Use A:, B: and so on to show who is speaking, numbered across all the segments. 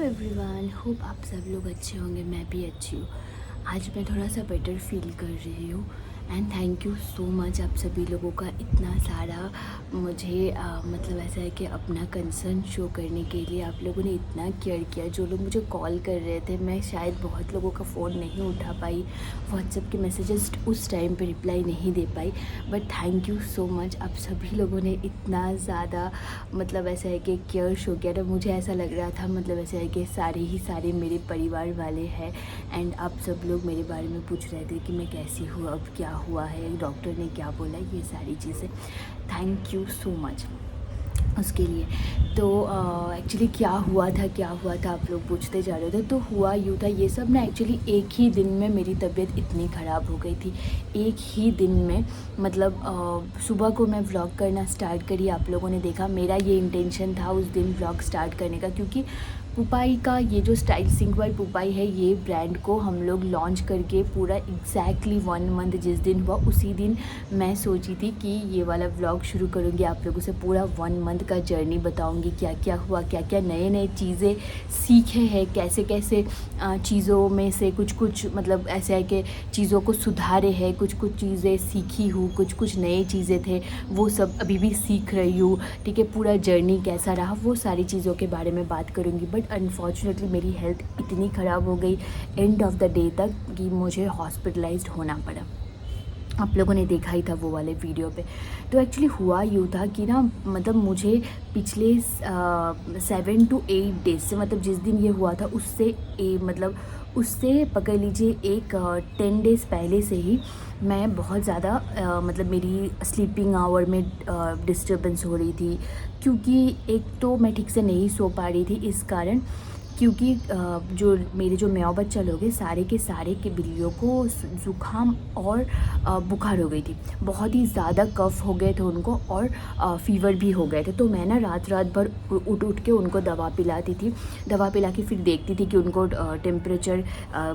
A: Everyone, hope आप सब लोग अच्छे होंगे। मैं भी अच्छी हूँ। आज मैं थोड़ा सा बेटर फील कर रही हूँ and thank you so much आप सभी लोगों का इतना सारा मुझे मतलब ऐसा है कि अपना कंसर्न शो करने के लिए आप लोगों ने इतना केयर किया। जो लोग मुझे कॉल कर रहे थे, मैं शायद बहुत लोगों का फ़ोन नहीं उठा पाई, व्हाट्सएप के मैसेजेस उस टाइम पे रिप्लाई नहीं दे पाई, but thank you so much. आप सभी लोगों ने इतना ज़्यादा मतलब ऐसा है कि केयर शो किया था। मुझे ऐसा लग रहा था मतलब ऐसा है कि सारे मेरे परिवार वाले हैं एंड आप सब लोग मेरे बारे में पूछ रहे थे कि मैं कैसी हूँ, अब क्या हुआ है, डॉक्टर ने क्या बोला, ये सारी चीज़ें। थैंक यू सो मच उसके लिए। तो एक्चुअली क्या हुआ था आप लोग पूछते जा रहे थे। तो हुआ यूँ था, ये सब ना एक्चुअली एक ही दिन में मेरी तबीयत इतनी ख़राब हो गई थी। एक ही दिन में मतलब सुबह को मैं व्लॉग करना स्टार्ट करी, आप लोगों ने देखा। मेरा ये इंटेंशन था उस दिन व्लॉग स्टार्ट करने का, क्योंकि पुपाई का ये जो स्टाइल सिंक बाय पुपाई है, ये ब्रांड को हम लोग लॉन्च करके पूरा एग्जैक्टली 1 मंथ जिस दिन हुआ उसी दिन मैं सोची थी कि ये वाला व्लॉग शुरू करूँगी, आप लोगों से पूरा 1 मंथ का जर्नी बताऊँगी, क्या क्या हुआ, क्या क्या नए चीज़ें सीखे हैं, कैसे कैसे चीज़ों में से कुछ मतलब ऐसे है कि चीज़ों को सुधारे हैं, कुछ चीज़ें सीखी हूँ, कुछ नए चीज़ें थे वो सब अभी भी सीख रही हूँ। ठीक है, पूरा जर्नी कैसा रहा वो सारी चीज़ों के बारे में बात करूँगी। बट अनफॉर्चुनेटली मेरी हेल्थ इतनी ख़राब हो गई एंड ऑफ द डे तक कि मुझे हॉस्पिटलाइज्ड होना पड़ा। आप लोगों ने देखा ही था वो वाले वीडियो पे। तो एक्चुअली हुआ यूँ था कि ना मतलब मुझे पिछले 7 to 8 डेज से, मतलब जिस दिन ये हुआ था मतलब उससे पकड़ लीजिए एक 10 डेज़ पहले से ही मैं बहुत ज़्यादा मतलब मेरी स्लीपिंग आवर में डिस्टर्बेंस हो रही थी। क्योंकि एक तो मैं ठीक से नहीं सो पा रही थी इस कारण, क्योंकि जो मेरे जो म्याऊं बच्चा लोग हैं सारे के बिल्लियों को ज़ुकाम और बुखार हो गई थी। बहुत ही ज़्यादा कफ़ हो गए थे उनको और फ़ीवर भी हो गए थे। तो मैं ना रात भर उठ के उनको दवा पिलाती थी। दवा पिला के फिर देखती थी कि उनको टेम्परेचर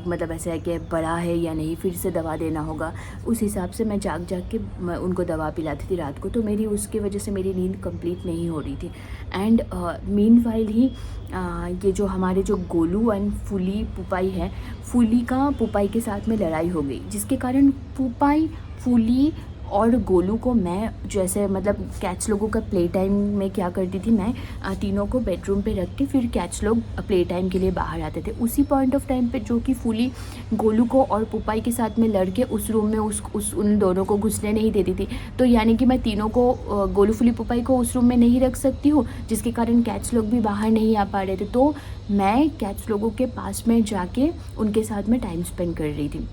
A: मतलब ऐसा है कि बढ़ा है या नहीं, फिर से दवा देना होगा। उस हिसाब से मैं जाग के उनको दवा पिलाती थी रात को। तो मेरी उसकी वजह से मेरी नींद कंप्लीट नहीं हो रही थी। एंड मीनवाइल ही ये जो हमारे जो गोलू एंड फूली पुपाई है, फूली का पुपाई के साथ में लड़ाई हो गई, जिसके कारण पुपाई, फूली और गोलू को मैं जैसे मतलब कैट्स लोगों का प्ले टाइम में क्या करती थी, मैं तीनों को बेडरूम पे रख के फिर कैट्स लोग प्ले टाइम के लिए बाहर आते थे। उसी पॉइंट ऑफ टाइम पे जो कि फूली गोलू को और पुपाई के साथ में लड़ के उस रूम में उन दोनों को घुसने नहीं देती थी। तो यानी कि मैं तीनों को गोलू फूली पुपाई को उस रूम में नहीं रख सकती हूँ, जिसके कारण कैट्स लोग भी बाहर नहीं आ पा रहे थे। तो मैं कैट्स लोगों के पास में जाके उनके साथ में टाइम स्पेंड कर रही थी।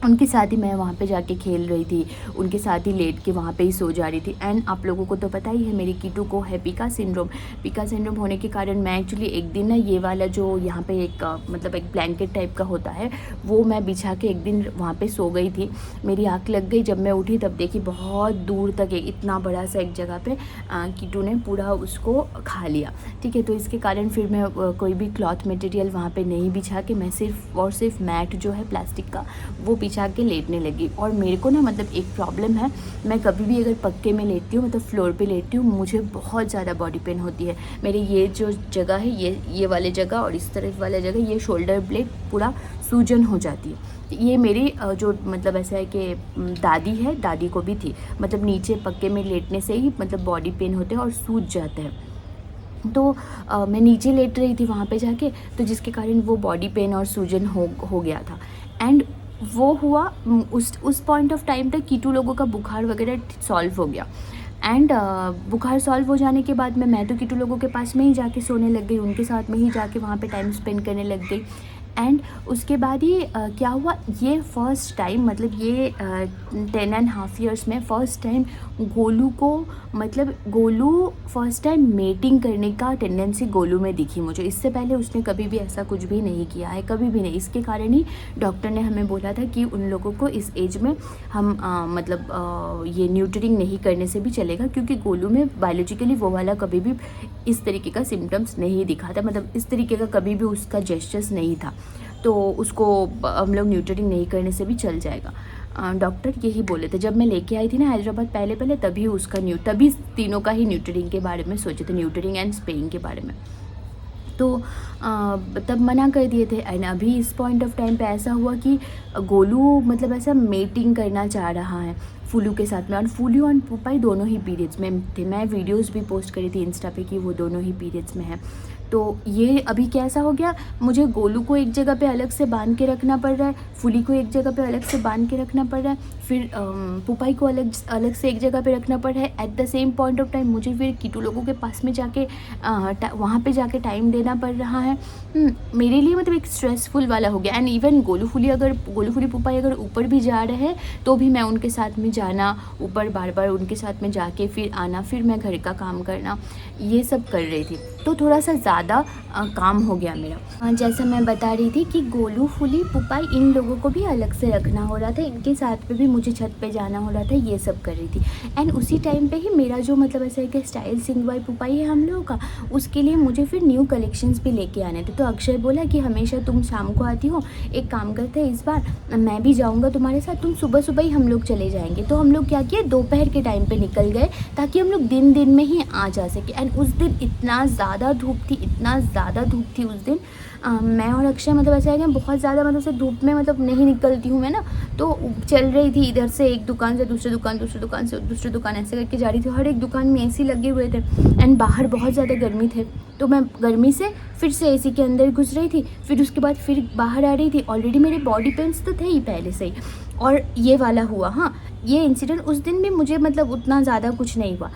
A: उनके साथ ही मैं वहाँ पे जाके खेल रही थी, उनके साथ ही लेट के वहाँ पे ही सो जा रही थी। एंड आप लोगों को तो पता ही है मेरी कीटू को है पिका सिंड्रोम होने के कारण मैं एक्चुअली एक दिन ना ये वाला जो यहाँ पे एक मतलब एक ब्लैंकेट टाइप का होता है वो मैं बिछा के एक दिन वहाँ पे सो गई थी। मेरी आँख लग गई, जब मैं उठी तब देखी बहुत दूर तक इतना बड़ा सा एक जगह पे कीटू ने पूरा उसको खा लिया। ठीक है, तो इसके कारण फिर मैं कोई भी क्लॉथ मटेरियल वहाँ पे नहीं बिछा के मैं सिर्फ मैट जो है प्लास्टिक का वो बिछा के लेटने लगी। और मेरे को ना मतलब एक प्रॉब्लम है, मैं कभी भी अगर पक्के में लेटती हूँ मतलब फ्लोर पे लेटती हूँ, मुझे बहुत ज़्यादा बॉडी पेन होती है। मेरी ये जो जगह है ये वाले जगह और इस तरफ वाला जगह, ये शोल्डर ब्लेड पूरा सूजन हो जाती है। ये मेरी जो मतलब ऐसा है कि दादी को भी थी, मतलब नीचे पक्के में लेटने से ही मतलब बॉडी पेन होते हैं और सूज जाते हैं। तो मैं नीचे लेट रही थी वहाँ पे जाके, तो जिसके कारण वो बॉडी पेन और सूजन हो गया था। एंड वो हुआ उस पॉइंट ऑफ टाइम तक कीटू लोगों का बुखार वगैरह सॉल्व हो गया। एंड बुखार सॉल्व हो जाने के बाद मैं तो कीटू लोगों के पास में ही जाके सोने लग गई, उनके साथ में ही जाके वहाँ पे टाइम स्पेंड करने लग गई। एंड उसके बाद ही क्या हुआ, ये फर्स्ट टाइम मतलब ये 10.5 years में first time Golu first time mating करने का टेंडेंसी गोलू में दिखी मुझे। इससे पहले उसने कभी भी ऐसा कुछ भी नहीं किया है, कभी भी नहीं। इसके कारण ही डॉक्टर ने हमें बोला था कि उन लोगों को इस एज में हम ये न्यूटरिंग नहीं करने से भी चलेगा, क्योंकि गोलू में बायोलॉजिकली वो वाला कभी भी इस तरीके का सिम्टम्स नहीं दिखा था, मतलब इस तरीके का कभी भी उसका जेस्चर्स नहीं था। तो उसको हम लोग न्यूटरिंग नहीं करने से भी चल जाएगा। डॉक्टर यही बोले थे। जब मैं लेके आई थी ना हैदराबाद पहले तभी तीनों का ही न्यूटरिंग के बारे में सोचे थे, न्यूटरिंग एंड स्पेइंग के बारे में। तो तब मना कर दिए थे। एंड अभी इस पॉइंट ऑफ टाइम पे ऐसा हुआ कि गोलू मतलब ऐसा मेटिंग करना चाह रहा है फूलू के साथ में, और फूलू और पुपाई दोनों ही पीरियड्स में थे। मैं वीडियोस भी पोस्ट करी थी इंस्टा पे कि वो दोनों ही पीरियड्स में हैं। तो ये अभी कैसा हो गया, मुझे गोलू को एक जगह पे अलग से बांध के रखना पड़ रहा है, फूली को एक जगह पे अलग से बांध के रखना पड़ रहा है, फिर पुपाई को अलग से एक जगह पे रखना पड़ रहा है। At the same point of time मुझे फिर कीटू लोगों के पास में जाके वहाँ पे जाके टाइम देना पड़ रहा है। मेरे लिए मतलब एक स्ट्रेसफुल वाला हो गया। एंड इवन गोलू फूली पुपाई अगर ऊपर भी जा रहे हैं तो भी मैं उनके साथ में जाना, ऊपर बार बार उनके साथ में जाके फिर आना, फिर मैं घर का काम करना, ये सब कर रही थी। तो थोड़ा सा ज़्यादा काम हो गया मेरा। जैसा मैं बता रही थी कि गोलू फूली पुपाई इन लोगों को भी अलग से रखना हो रहा था, इनके साथ पे भी मुझे छत पे जाना हो रहा था, ये सब कर रही थी। एंड उसी टाइम पे ही मेरा जो मतलब ऐसा है कि स्टाइल सिंगवाई पुपाई है हम लोगों का, उसके लिए मुझे फिर न्यू कलेक्शंस भी लेके आने थे। तो अक्षय बोला कि हमेशा तुम शाम को आती हो, एक काम करते हैं इस बार मैं भी जाऊँगा तुम्हारे साथ, तुम सुबह सुबह ही हम लोग चले जाएंगे। तो हम लोग क्या किए, दोपहर के टाइम पर निकल गए ताकि हम लोग दिन में ही आ जा सके। एंड उस दिन इतना ज़्यादा धूप थी उस दिन। मैं और अक्षय मतलब ऐसा है कि बहुत ज़्यादा मतलब से धूप में मतलब नहीं निकलती हूँ मैं ना, तो चल रही थी इधर से एक दुकान से दूसरी दुकान, दूसरी दुकान से दूसरी दुकान, ऐसे करके जा रही थी। हर एक दुकान में एसी लगे हुए थे एंड बाहर बहुत ज़्यादा गर्मी थे। तो मैं गर्मी से फिर से एसी के अंदर घुस रही थी, फिर उसके बाद फिर बाहर आ रही थी। ऑलरेडी मेरे बॉडी पेन्स तो थे ही पहले से ही, और ये वाला हुआ। हाँ, ये इंसिडेंट उस दिन भी मुझे मतलब उतना ज़्यादा कुछ नहीं हुआ।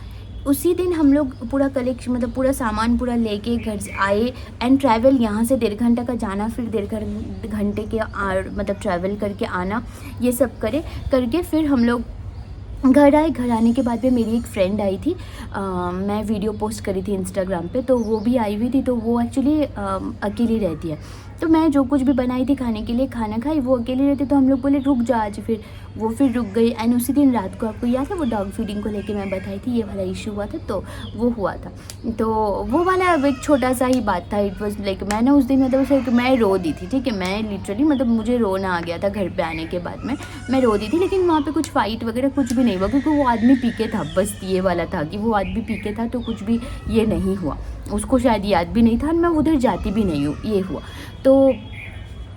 A: उसी दिन हम लोग पूरा कलेक्शन मतलब पूरा सामान पूरा लेके घर से आए। एंड ट्रैवल यहाँ से 1.5 घंटा का जाना, फिर 1.5 घंटे के मतलब ट्रैवल करके आना, ये सब करके फिर हम लोग घर आए। घर आने के बाद में मेरी एक फ्रेंड आई थी, मैं वीडियो पोस्ट करी थी इंस्टाग्राम पे, तो वो भी आई हुई थी। तो वो एक्चुअली अकेली रहती है, तो मैं जो कुछ भी बनाई थी खाने के लिए खाना खाई, वो अकेली रहती। तो हम लोग बोले रुक जा आज, फिर वो फिर रुक गई। एंड उसी दिन रात को आपको याद है वो डॉग फीडिंग को लेके मैं बताई थी, ये वाला इशू हुआ था, तो वो हुआ था। तो वो वाला एक छोटा सा ही बात था। इट वॉज लाइक मैं ना उस दिन मतलब उसे मैं रो दी थी, ठीक है, मैं लिटरली मतलब मुझे रोना आ गया था घर पे आने के बाद में, मैं रो दी थी। लेकिन वहाँ पे कुछ फाइट वगैरह कुछ भी नहीं हुआ, क्योंकि वो आदमी पी के था। बस ये वाला था कि वो आदमी पी के था, तो कुछ भी ये नहीं हुआ, उसको शायद याद भी नहीं था, मैं उधर जाती भी नहीं हूँ, ये हुआ। तो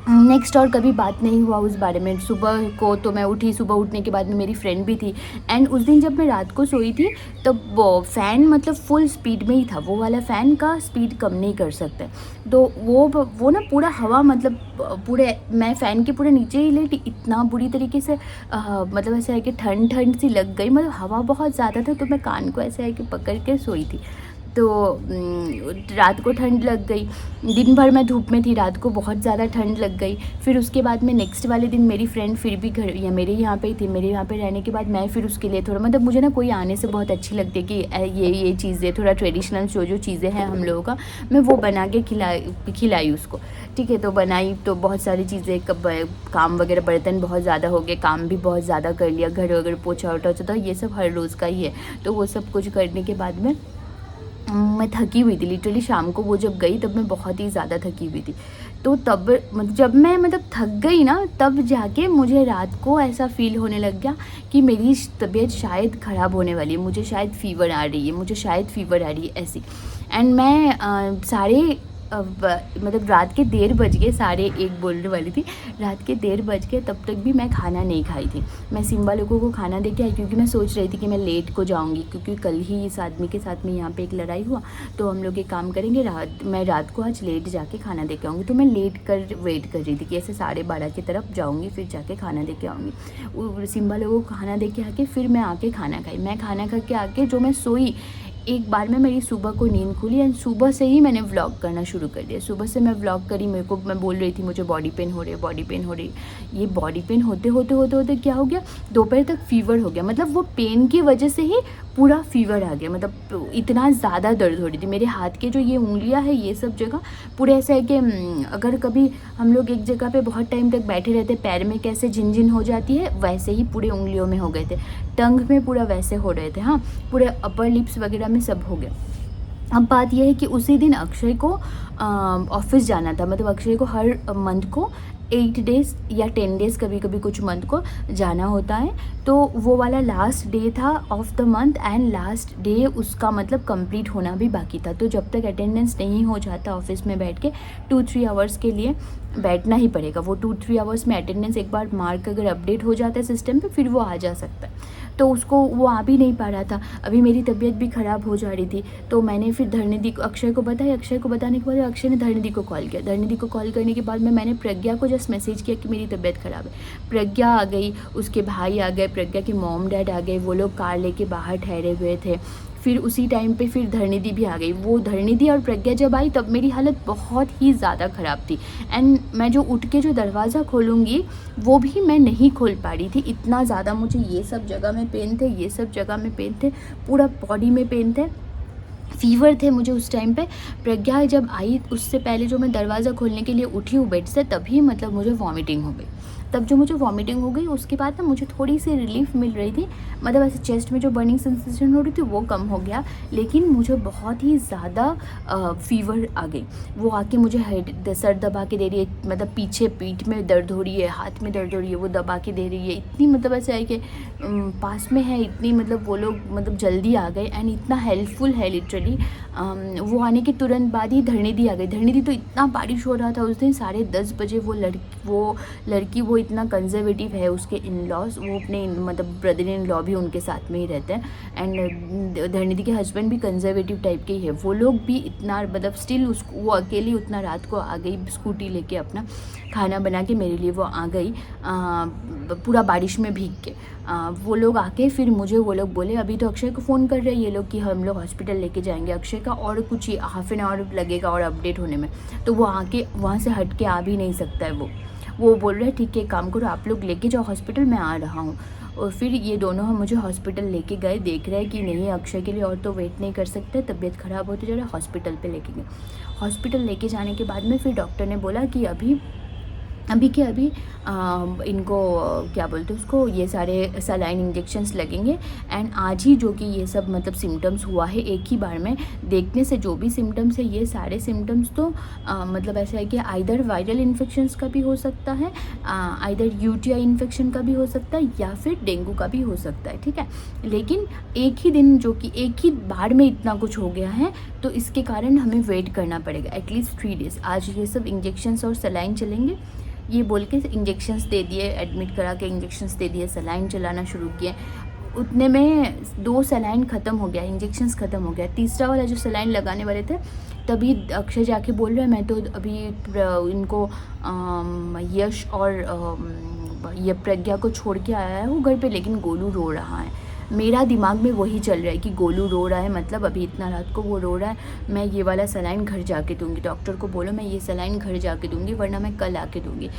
A: नेक्स्ट और कभी बात नहीं हुआ उस बारे में। सुबह को तो मैं उठी, सुबह उठने के बाद में मेरी फ्रेंड भी थी। एंड उस दिन जब मैं रात को सोई थी तब वो फ़ैन मतलब फुल स्पीड में ही था, वो वाला फ़ैन का स्पीड कम नहीं कर सकते। तो वो ना पूरा हवा मतलब पूरे मैं फ़ैन के पूरे नीचे ही लेटी, इतना बुरी तरीके से मतलब ऐसा है कि ठंड सी लग गई, मतलब हवा बहुत ज़्यादा था। तो मैं कान को ऐसा है कि पकड़ के सोई थी, तो रात को ठंड लग गई। दिन भर मैं धूप में थी, रात को बहुत ज़्यादा ठंड लग गई। फिर उसके बाद में नेक्स्ट वाले दिन मेरी फ्रेंड फिर भी घर या मेरे यहाँ पे ही थी। मेरे यहाँ पे रहने के बाद मैं फिर उसके लिए थोड़ा मतलब मुझे ना कोई आने से बहुत अच्छी लगती है कि ये चीज़ें थोड़ा ट्रेडिशनल जो चीज़ें हैं हम लोगों का, मैं वो बना के खिलाई उसको, ठीक है। तो बनाई तो बहुत सारी चीज़ें, काम वगैरह बर्तन बहुत ज़्यादा हो गए, काम भी बहुत ज़्यादा कर लिया, घर वगैरह पोछा उठा, तो ये सब हर रोज़ का ही है। तो वो सब कुछ करने के बाद में मैं थकी हुई थी लिटरली। शाम को वो जब गई तब मैं बहुत ही ज़्यादा थकी हुई थी। तो तब जब मैं मतलब थक गई ना, तब जाके मुझे रात को ऐसा फ़ील होने लग गया कि मेरी तबीयत शायद ख़राब होने वाली है, मुझे शायद फ़ीवर आ रही है, ऐसी। एंड मैं मतलब रात के 1:30 बज गए, 1:30 बोलने वाली थी, रात के 1:30 बज गए, तब तक भी मैं खाना नहीं खाई थी। मैं सिम्बा लोगों को खाना दे के आई, क्योंकि मैं सोच रही थी कि मैं लेट को जाऊंगी, क्योंकि कल ही इस आदमी के साथ में यहाँ पे एक लड़ाई हुआ। तो हम लोग एक काम करेंगे, मैं रात को आज लेट जाके खाना दे के आऊँगी। तो मैं वेट कर रही थी कि ऐसे 12:30 की तरफ जाऊँगी, फिर जाके खाना दे के आऊँगी। सिम्बा लोगों को खाना दे के आके फिर मैं आके खाना खाई। मैं खाना खा के आके जो मैं सोई, एक बार में मेरी सुबह को नींद खुली एंड सुबह से ही मैंने व्लॉग करना शुरू कर दिया। सुबह से मैं व्लॉग करी, मैं बोल रही थी मुझे बॉडी पेन हो रही। ये बॉडी पेन होते क्या हो गया, दोपहर तक फीवर हो गया। मतलब वो पेन की वजह से ही पूरा फीवर आ गया, मतलब इतना ज़्यादा दर्द हो रही थी। मेरे हाथ के जो ये उंगलियां है, ये सब जगह पूरे ऐसा है कि अगर कभी हम लोग एक जगह पे बहुत टाइम तक बैठे रहते, पैर में कैसे झिनझिन हो जाती है, वैसे ही पूरे उंगलियों में हो गए थे, टंग में पूरा वैसे हो रहे थे। हाँ, पूरे अपर लिप्स वगैरह में सब हो गया। अब बात यह है कि उसी दिन अक्षय को ऑफिस जाना था, मतलब अक्षय को हर मंथ को 8 डेज़ या 10 डेज़ कभी कभी कुछ मंथ को जाना होता है। तो वो वाला लास्ट डे था of the month and last day उसका मतलब कंप्लीट होना भी बाकी था। तो जब तक अटेंडेंस नहीं हो जाता ऑफिस में बैठ के 2-3 आवर्स के लिए बैठना ही पड़ेगा। वो 2-3 आवर्स में अटेंडेंस एक बार मार्क अगर अपडेट हो जाता है सिस्टम पे फिर वो आ जा सकता है। तो उसको वो आ भी नहीं पा रहा था। अभी मेरी तबीयत भी ख़राब हो जा रही थी, तो मैंने फिर धरणिधि को अक्षय को बताया। अक्षय को बताने के बाद अक्षय ने धरणिधि को कॉल किया। धरणिधि को कॉल करने के बाद में मैंने प्रज्ञा को जस्ट मैसेज किया कि मेरी तबीयत ख़राब है। प्रज्ञा आ गई, उसके भाई आ गए, प्रज्ञा के मॉम डैड आ गए, वो लोग कार लेके बाहर ठहरे हुए थे। फिर उसी टाइम पे फिर धरणिधि भी आ गई। वो धरणिधि और प्रज्ञा जब आई तब मेरी हालत बहुत ही ज़्यादा ख़राब थी एंड मैं जो उठ के जो दरवाज़ा खोलूँगी वो भी मैं नहीं खोल पा रही थी। इतना ज़्यादा मुझे ये सब जगह में पेन थे, ये सब जगह में पेन थे, पूरा बॉडी में पेन थे, फीवर थे मुझे उस टाइम पे। प्रज्ञा जब आई उससे पहले जो मैं दरवाज़ा खोलने के लिए उठी हूँ बेड से तभी मतलब मुझे वॉमिटिंग हो गई। तब जो मुझे वॉमिटिंग हो गई उसके बाद ना मुझे थोड़ी सी रिलीफ मिल रही थी, मतलब ऐसे चेस्ट में जो बर्निंग सेंसेशन हो रही थी वो कम हो गया, लेकिन मुझे बहुत ही ज़्यादा फीवर आ गई। वो आके मुझे हेड सर दबा के दे रही है, मतलब पीछे पीठ में दर्द हो रही है, हाथ में दर्द हो रही है, वो दबा के दे रही है। इतनी मतलब ऐसे है कि पास में है, इतनी मतलब वो लोग मतलब जल्दी आ गए एंड इतना हेल्पफुल है लिटरली। वो आने के तुरंत बाद ही धरणिधि आ गई। धरणिधि तो इतना बारिश हो रहा था उस दिन, 10:30 बजे वो लड़की वो इतना कंजर्वेटिव है, उसके इन लॉज, वो अपने मतलब ब्रदर इन लॉ भी उनके साथ में ही रहते हैं एंड धरणिधि के हस्बैंड भी कंजर्वेटिव टाइप के ही है। वो लोग भी इतना मतलब स्टिल उसको वो अकेली उतना रात को आ गई स्कूटी लेके, अपना खाना बना के मेरे लिए वो आ गई पूरा बारिश में भीग के। वो लोग आके फिर मुझे वो लोग बोले अभी तो अक्षय को फ़ोन कर रहे हैं ये लोग कि हम लोग हॉस्पिटल लेके जाएंगे अक्षय का, और कुछ हाफ एन आवर लगेगा और अपडेट होने में। तो वो आके वहाँ से हट के आ भी नहीं सकता है। वो बोल रहे हैं ठीक है काम करो आप लोग लेके जाओ हॉस्पिटल, मैं आ रहा हूँ। और फिर ये दोनों हम मुझे हॉस्पिटल लेके गए, देख रहे हैं कि नहीं अक्षय के लिए और तो वेट नहीं कर सकते, तबीयत ख़राब होती जा रहा है, हॉस्पिटल पे लेके गए। हॉस्पिटल लेके जाने के बाद में फिर डॉक्टर ने बोला कि अभी इनको क्या बोलते हैं उसको, ये सारे सलाइन इंजेक्शंस लगेंगे एंड आज ही जो कि ये सब मतलब सिम्टम्स हुआ है एक ही बार में देखने से, जो भी सिम्टम्स है ये सारे सिम्टम्स तो मतलब ऐसा है कि आइदर वायरल इन्फेक्शंस का भी हो सकता है, आइदर यूटीआई इन्फेक्शन का भी हो सकता है या फिर डेंगू का भी हो सकता है, ठीक है। लेकिन एक ही दिन जो कि एक ही बार में इतना कुछ हो गया है तो इसके कारण हमें वेट करना पड़ेगा एटलीस्ट 3 डेज़। आज ये सब इंजेक्शंस और सलाइन चलेंगे ये बोल के इंजेक्शंस दे दिए, एडमिट करा के इंजेक्शंस दे दिए, सलाइन चलाना शुरू किए। उतने में 2 सलाइन ख़त्म हो गया, इंजेक्शंस ख़त्म हो गया। तीसरा वाला जो सलाइन लगाने वाले थे तभी अक्षय जाके बोल रहा है मैं तो अभी इनको यश और ये प्रज्ञा को छोड़ के आया हूँ घर पे, लेकिन गोलू रो रहा है। मेरा दिमाग में वही चल रहा है कि गोलू रो रहा है, मतलब अभी इतना रात को वो रो रहा है, मैं ये वाला सलाइन घर जाके दूंगी। डॉक्टर को बोलो मैं ये सलाइन घर जाके दूंगी वरना मैं कल आके दूंगी।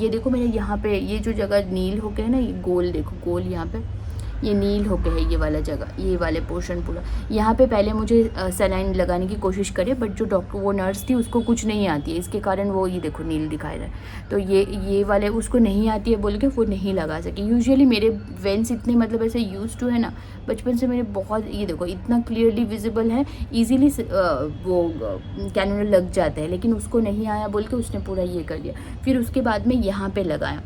A: ये देखो मेरे यहाँ पे ये जो जगह नील होके है ना, ये गोल देखो, गोल यहाँ पे ये नील होके है ये वाला जगह, ये वाले पोर्शन पूरा। यहाँ पे पहले मुझे सलाइन लगाने की कोशिश करे बट जो डॉक्टर वो नर्स थी उसको कुछ नहीं आती है, इसके कारण वो ये देखो नील दिखाई रहा है। तो ये वाले उसको नहीं आती है बोल के वो नहीं लगा सके। यूजुअली मेरे वेंस इतने मतलब ऐसे यूज टू है ना, बचपन से मेरे बहुत, ये देखो इतना क्लियरली विजिबल है, ईजिली वो कैनुला लग जाता है, लेकिन उसको नहीं आया बोल के उसने पूरा ये कर दिया। फिर उसके बाद में यहाँ पे लगाया,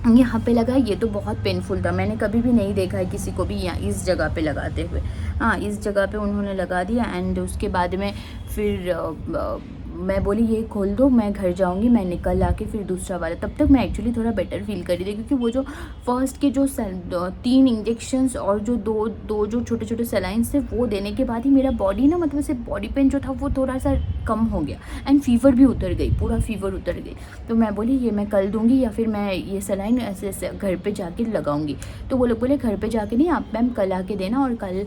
A: यहाँ पे लगा, ये तो बहुत पेनफुल था, मैंने कभी भी नहीं देखा है किसी को भी यहाँ इस जगह पे लगाते हुए। हाँ इस जगह पे उन्होंने लगा दिया एंड उसके बाद में फिर मैं बोली ये खोल दो मैं घर जाऊंगी, मैं निकल आके फिर दूसरा वाला। तब तक मैं एक्चुअली थोड़ा बेटर फील कर रही थी क्योंकि वो जो फर्स्ट के जो 3 इंजेक्शंस और जो दो जो छोटे छोटे सलाइंस थे वो देने के बाद ही मेरा बॉडी ना मतलब से बॉडी पेन जो था वो थोड़ा सा कम हो गया एंड फीवर भी उतर गई, पूरा फीवर उतर गई। तो मैं बोली ये मैं कल दूंगी या फिर मैं ये सलाइन ऐसे ऐसे घर पे जाके लगाऊंगी। तो वो लोग बोले घर पे जाके नहीं, आप मैम कल आके देना और कल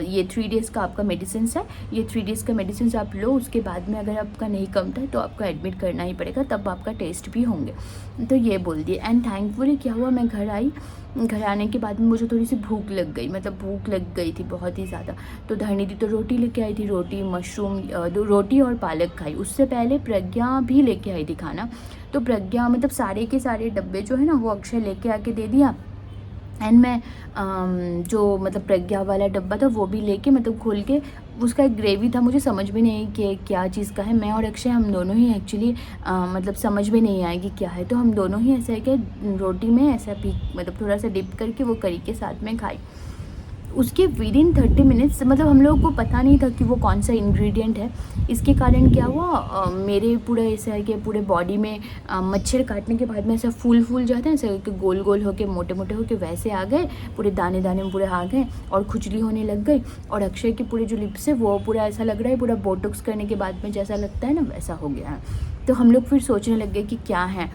A: ये 3 डेज़ का आपका मेडिसिन है, ये 3 डेज़ का मेडिसिन आप लो, उसके बाद में अगर आपका नहीं कमता है तो आपको एडमिट करना ही पड़ेगा, तब आपका टेस्ट भी होंगे। तो ये बोल दिए एंड थैंकफुली क्या हुआ, मैं घर आई, घर आने के बाद में मुझे थोड़ी सी भूख लग गई, मतलब भूख लग गई थी बहुत ही ज़्यादा। तो धरणिधि तो रोटी लेके आई थी, रोटी मशरूम रोटी और पालक खाई। उससे पहले प्रज्ञा भी लेके आई थी खाना, तो प्रज्ञा मतलब सारे के सारे डब्बे जो है ना वो अक्षय लेके आके दे दिया एंड मैं जो मतलब प्रज्ञा वाला डब्बा था वो भी लेके मतलब खोल के उसका एक ग्रेवी था, मुझे समझ में नहीं कि क्या चीज़ का है। मैं और अक्षय हम दोनों ही एक्चुअली मतलब समझ में नहीं आया कि क्या है, तो हम दोनों ही ऐसा है कि रोटी में ऐसा पी मतलब थोड़ा सा डिप करके वो करी के साथ में खाई। उसके विदिन 30 मिनट्स मतलब हम लोगों को पता नहीं था कि वो कौन सा इंग्रेडिएंट है। इसके कारण क्या हुआ, मेरे पूरे ऐसा है कि पूरे बॉडी में मच्छर काटने के बाद में ऐसा फूल जाते हैं, ऐसे कि गोल गोल होके मोटे मोटे होके वैसे आ गए, पूरे दाने दाने में पूरे आ गए और खुजली होने लग गई। और अक्षय के पूरे जो लिप्स है वो पूरा ऐसा लग रहा है, पूरा बोटॉक्स करने के बाद में जैसा लगता है ना वैसा हो गया है। तो हम लोग फिर सोचने लग गए कि क्या है।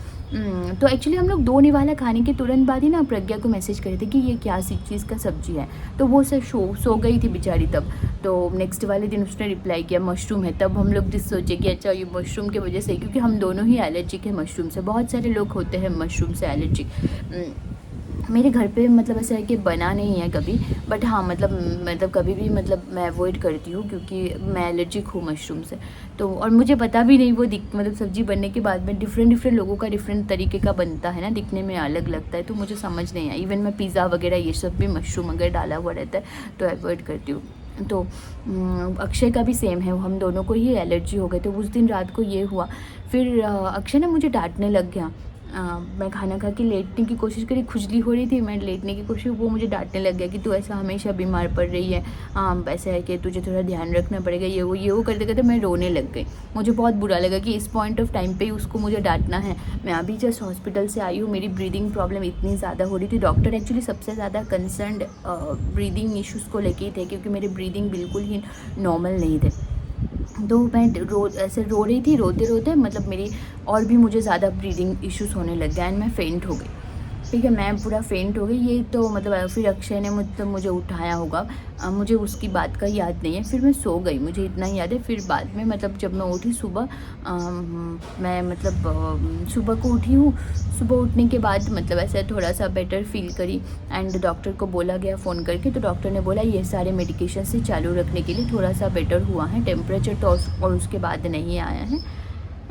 A: तो एक्चुअली हम लोग 2 निवाला खाने के तुरंत बाद ही ना प्रज्ञा को मैसेज करे थे कि ये क्या सी चीज़ का सब्जी है, तो वो सर सो गई थी बेचारी तब। तो नेक्स्ट वाले दिन उसने रिप्लाई किया मशरूम है, तब हम लोग जिस सोचे कि अच्छा ये मशरूम की वजह से, क्योंकि हम दोनों ही एलर्जिक है मशरूम से। बहुत सारे लोग होते हैं मशरूम से एलर्जिक। मेरे घर पे मतलब ऐसा है कि बना नहीं है कभी, बट हाँ मतलब कभी भी मतलब मैं अवॉइड करती हूँ क्योंकि मैं एलर्जिक हूँ मशरूम से। तो और मुझे पता भी नहीं वो मतलब सब्ज़ी बनने के बाद में डिफरेंट लोगों का डिफरेंट तरीके का बनता है ना, दिखने में अलग लगता है, तो मुझे समझ नहीं आया। इवन मैं पिज़्ज़ा वगैरह ये सब भी मशरूम अगर डाला हुआ रहता है तो अवॉइड करती हूँ। तो अक्षय का भी सेम है, हम दोनों को ही एलर्जी हो गई। तो उस दिन रात को ये हुआ, फिर अक्षय ना मुझे डांटने लग गया। मैं खाना खा के लेटने की कोशिश करी, खुजली हो रही थी, मैं लेटने की कोशिश, वो मुझे डांटने लग गया कि तू ऐसा हमेशा बीमार पड़ रही है, ऐसा है कि तुझे थोड़ा ध्यान रखना पड़ेगा, ये वो करते करते मैं रोने लग गई। मुझे बहुत बुरा लगा कि इस पॉइंट ऑफ टाइम पे ही उसको मुझे डांटना है। मैं अभी जस्ट हॉस्पिटल से आई हूँ, मेरी ब्रीदिंग प्रॉब्लम इतनी ज़्यादा हो रही थी। डॉक्टर एक्चुअली सबसे ज़्यादा कंसर्न ब्रीदिंग इश्यूज़ को लेके ही थे, क्योंकि मेरे ब्रीदिंग बिल्कुल ही नॉर्मल नहीं थे। तो मैं ऐसे रो रही थी, रोते रोते मतलब मेरी और भी मुझे ज़्यादा ब्रीदिंग इश्यूज़ होने लग गया एंड मैं फेंट हो गई। ठीक है, मैं पूरा फेंट हो गई। ये तो मतलब फिर अक्षय ने मुझे उठाया होगा, मुझे उसकी बात का याद नहीं है। फिर मैं सो गई, मुझे इतना याद है। फिर बाद में मतलब जब मैं उठी सुबह, मैं मतलब सुबह को उठी हूँ। सुबह उठने के बाद मतलब ऐसा थोड़ा सा बेटर फील करी एंड डॉक्टर को बोला गया फ़ोन करके, तो डॉक्टर ने बोला ये सारे मेडिकेशन से चालू रखने के लिए, थोड़ा सा बेटर हुआ है, टेम्परेचर तो और उसके बाद नहीं आया है।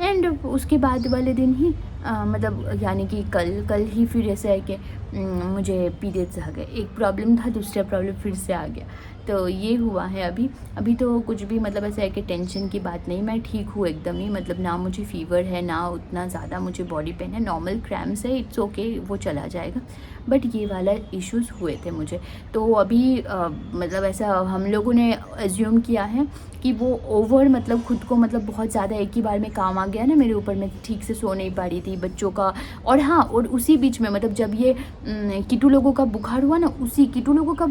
A: एंड उसके बाद वाले दिन ही मतलब यानी कि कल ही फिर ऐसा है कि मुझे पीरियड्स आ गए। एक प्रॉब्लम था, दूसरा प्रॉब्लम फिर से आ गया। तो ये हुआ है अभी तो कुछ भी मतलब ऐसा है कि टेंशन की बात नहीं, मैं ठीक हूँ एकदम ही। मतलब ना मुझे फीवर है, ना उतना ज़्यादा मुझे बॉडी पेन है, नॉर्मल क्रैम्प्स है, इट्स ओके, वो चला जाएगा। बट ये वाला इश्यूज़ हुए थे मुझे। तो अभी मतलब ऐसा हम लोगों ने एज्यूम किया है कि वो ओवर मतलब खुद को मतलब बहुत ज़्यादा एक ही बार में काम आ गया ना मेरे ऊपर। मैं ठीक से सो नहीं पा रही थी, बच्चों का। और हाँ, और उसी बीच में मतलब जब ये किटू लोगों का बुखार हुआ ना, उसी किटू लोगों का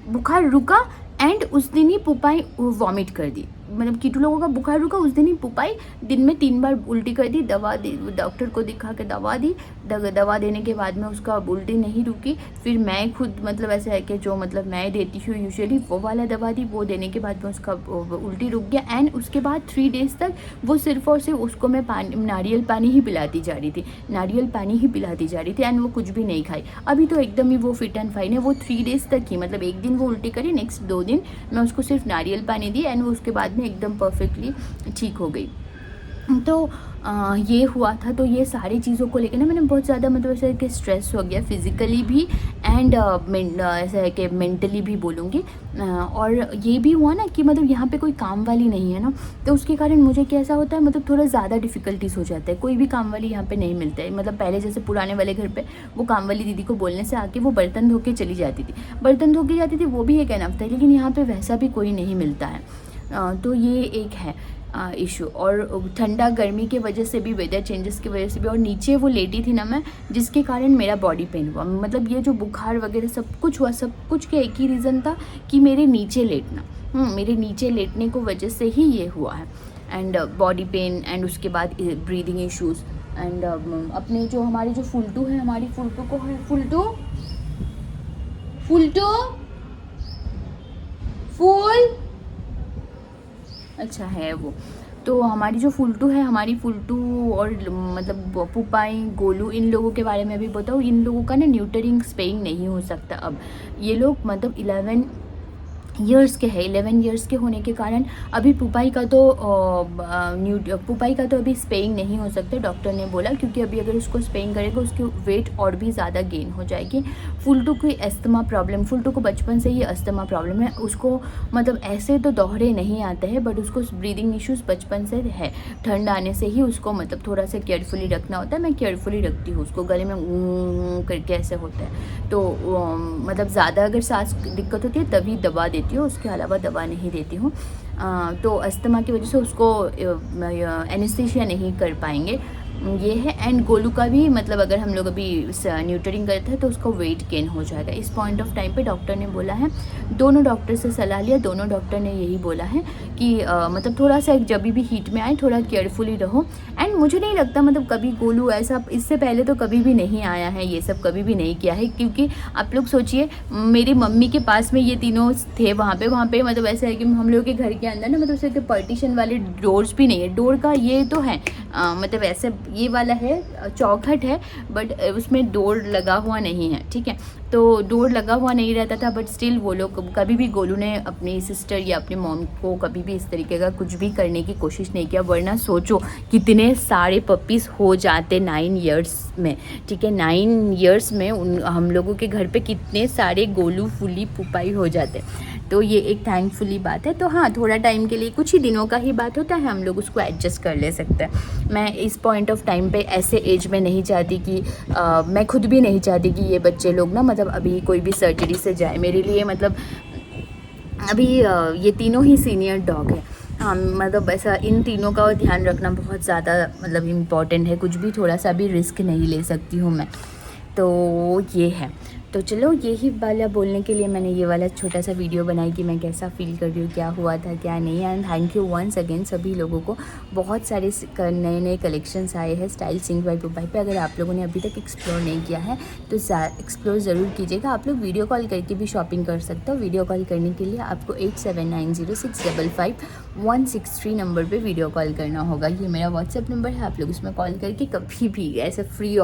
A: बुखार रुका एंड उस दिन ही पुपाई वॉमिट कर दी। मतलब किटू लोगों का बुखार रुका, उस दिन ही पुपाई दिन में 3 बार उल्टी कर दी। दवा दी, डॉक्टर को दिखा के दवा दी। दवा देने के बाद में उसका उल्टी नहीं रुकी। फिर मैं खुद मतलब ऐसा है कि जो मतलब मैं देती हूँ यूजुअली वो वाला दवा दी, वो देने के बाद में उसका उल्टी रुक गया। एंड उसके बाद 3 डेज़ तक वो सिर्फ और सिर्फ उसको मैं नारियल पानी ही पिलाती जा रही थी एंड वो कुछ भी नहीं खाई। अभी तो एकदम ही वो फिट एंड फाइन है। वो 3 डेज़ तक ही मतलब एक दिन वो उल्टी करी, नेक्स्ट 2 दिन मैं उसको सिर्फ नारियल पानी दी एंड वो उसके बाद में एकदम परफेक्टली ठीक हो गई। तो ये हुआ था। तो ये सारी चीज़ों को लेकर ना मैंने बहुत ज़्यादा मतलब ऐसा है कि स्ट्रेस हो गया, फिज़िकली भी एंड ऐसा है कि मेंटली भी बोलूँगी। और ये भी हुआ ना कि मतलब यहाँ पे कोई काम वाली नहीं है ना, तो उसके कारण मुझे कैसा होता है मतलब थोड़ा ज़्यादा डिफ़िकल्टीज़ हो जाता है। कोई भी काम वाली यहाँ पे नहीं मिलता है। मतलब पहले जैसे पुराने वाले घर पे वो काम वाली दीदी को बोलने से आके वो बर्तन धो के चली जाती थी, वो भी एक एनफ था। लेकिन यहाँ पर वैसा भी कोई नहीं मिलता है। तो ये एक है इशू। और ठंडा गर्मी के वजह से भी, वेदर चेंजेस की वजह से भी, और नीचे वो लेटी थी ना मैं, जिसके कारण मेरा बॉडी पेन हुआ। मतलब ये जो बुखार वगैरह सब कुछ हुआ, सब कुछ का एक ही रीज़न था कि मेरे नीचे लेटने को वजह से ही ये हुआ है। एंड बॉडी पेन एंड उसके बाद ब्रीदिंग इश्यूज़ एंड अपने जो हमारी जो फुलटू है, हमारी फुलटू को है फुलटू फुल अच्छा है वो। तो हमारी जो फुलटू है, हमारी फुलटू और मतलब पुपाई, गोलू, इन लोगों के बारे में अभी बताऊँ। इन लोगों का ना न्यूटरिंग स्पेइंग नहीं हो सकता अब। ये लोग मतलब ईयर्स के है, 11 ईयर्स के होने के कारण अभी पुपाई का तो अभी स्पेइंग नहीं हो सकते डॉक्टर ने बोला, क्योंकि अभी अगर उसको स्पेइंग करेगा उसकी वेट और भी ज़्यादा गेन हो जाएगी। फुलटू की अस्थमा प्रॉब्लम, फुलटू को बचपन से ही अस्थमा प्रॉब्लम है उसको, मतलब ऐसे तो दोहरे नहीं आते हैं बट उसको ब्रीदिंग इश्यूज़ बचपन से है। ठंड आने से ही उसको मतलब थोड़ा सा केयरफुली रखना होता है। मैं केयरफुली रखती हूँ उसको, गले में करके ऐसे होता है तो मतलब ज़्यादा अगर सांस दिक्कत होती है तभी दवा देती हूँ, उसके अलावा दवा नहीं देती हूँ। तो अस्थमा की वजह से उसको एनेस्थीसिया नहीं कर पाएंगे, ये है। एंड गोलू का भी मतलब अगर हम लोग अभी न्यूटरिंग करते हैं तो उसका वेट गेन हो जाएगा। इस पॉइंट ऑफ टाइम पे डॉक्टर ने बोला है, दोनों डॉक्टर से सलाह लिया, दोनों डॉक्टर ने यही बोला है कि मतलब थोड़ा सा जब भी हीट में आए थोड़ा केयरफुली रहो। एंड मुझे नहीं लगता मतलब कभी गोलू ऐसा इससे पहले तो कभी भी नहीं आया है, ये सब कभी भी नहीं किया है, क्योंकि आप लोग सोचिए मेरी मम्मी के पास में ये तीनों थे वहाँ पे मतलब ऐसा है कि हम लोग के घर के अंदर ना मतलब उसके पार्टीशन वाले डोर्स भी नहीं है, डोर का ये तो है मतलब ऐसे ये वाला है चौखट है बट उसमें डोर लगा हुआ नहीं है, ठीक है। तो डोर लगा हुआ नहीं रहता था बट स्टिल वो लोग कभी भी गोलू ने अपनी सिस्टर या अपनी मॉम को कभी भी इस तरीके का कुछ भी करने की कोशिश नहीं किया। वरना सोचो कितने सारे पपीज़ हो जाते 9 ईयर्स में, ठीक है। 9 ईयर्स में हम लोगों के घर पे कितने सारे गोलू फुली पुपाई हो जाते, तो ये एक थैंकफुली बात है। तो हाँ, थोड़ा टाइम के लिए कुछ ही दिनों का ही बात होता है, हम लोग उसको एडजस्ट कर ले सकते हैं। मैं इस पॉइंट ऑफ टाइम पे ऐसे एज में नहीं चाहती कि मैं खुद भी नहीं चाहती कि ये बच्चे लोग ना मतलब अभी कोई भी सर्जरी से जाए। मेरे लिए मतलब अभी ये तीनों ही सीनियर डॉग है। हाँ मतलब ऐसा इन तीनों का ध्यान रखना बहुत ज़्यादा मतलब इम्पॉर्टेंट है, कुछ भी थोड़ा सा भी रिस्क नहीं ले सकती हूँ मैं, तो ये है। तो चलो यही वाला बोलने के लिए मैंने ये वाला छोटा सा वीडियो बनाई कि मैं कैसा फ़ील कर रही हूँ, क्या हुआ था क्या नहीं। And thank you once again सभी लोगों को। बहुत सारे नए नए कलेक्शंस आए हैं स्टाइल सिंह बाय पुपाई पे। अगर आप लोगों ने अभी तक एक्सप्लोर नहीं किया है तो एक्सप्लोर ज़रूर कीजिएगा। आप लोग वीडियो कॉल करके भी शॉपिंग कर सकते हो। वीडियो कॉल करने के लिए आपको 8790655163 नंबर पर वीडियो कॉल करना होगा। ये मेरा व्हाट्सएप नंबर है, आप लोग उसमें कॉल करके कभी भी ऐसे फ्री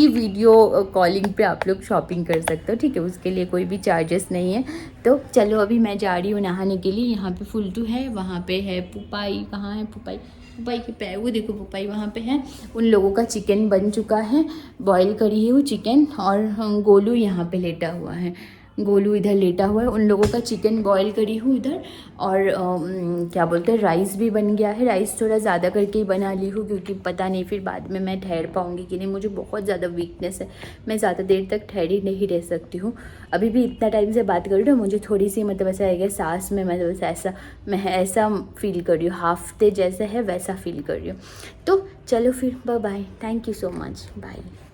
A: वीडियो कॉलिंग पे आप लोग शॉपिंग कर सकते हो, ठीक है। उसके लिए कोई भी चार्जेस नहीं है। तो चलो अभी मैं जा रही हूँ नहाने के लिए। यहाँ पे फुलटू है, वहाँ पे है पुपाई। कहाँ है पुपाई? पुपाई के पैर, वो देखो पुपाई वहाँ पे है। उन लोगों का चिकन बन चुका है, बॉईल करी हूँ चिकन। और गोलू यहाँ पे लेटा हुआ है, गोलू इधर लेटा हुआ है। उन लोगों का चिकन बॉईल करी हूँ इधर। और क्या बोलते हैं, राइस भी बन गया है। राइस थोड़ा ज़्यादा करके ही बना ली हूँ क्योंकि पता नहीं फिर बाद में मैं ठहर पाऊँगी कि नहीं। मुझे बहुत ज़्यादा वीकनेस है, मैं ज़्यादा देर तक ठहरी नहीं रह सकती हूँ। अभी भी इतना टाइम से बात कर रही हूँ, मुझे थोड़ी सी मतलब ऐसा है कि सांस में मतलब ऐसा मैं ऐसा फील कर रही हूँ, हाफते जैसे है वैसा फील कर रही हूँ। तो चलो फिर bye bye, thank you so much, bye.